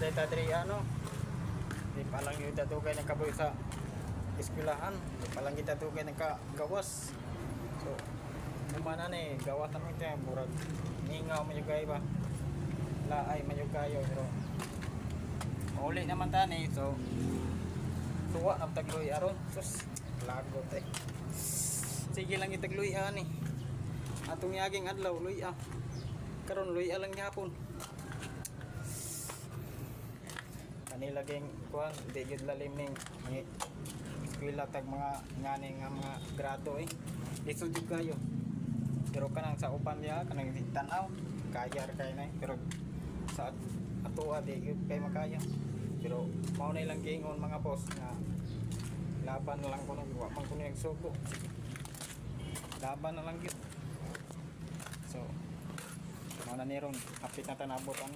dahil tadri ano. Di pa lang yung tatugay ng kaboy sa eskwelahan. Di pa lang kita tugay ng gawas. So, kumana na eh, gawas naman ito yung murag. Ningaw mayugay ba? Laay mayugayo. Pero, mauli naman tani. So, tuwa ang tagluy aron. Sus, lagot eh. Sige lang itagluy ani. Atong yaging adlaw, luy karon luy lang yapon. Kanilaging kuan di gid lalim ning eskwela tag mga ngani nga mga grado eh. Lisod jud kayo. Pero kanang sa upan niya kanang tan-aw kaya ra kay na pero sa atoa di gyud kay makaya. Pero mao na lang gingon mga boss nga laban na lang kuno wa man kuno yung suko. Laban na lang gyud. So, mao na ni ron hapit na tanabotan.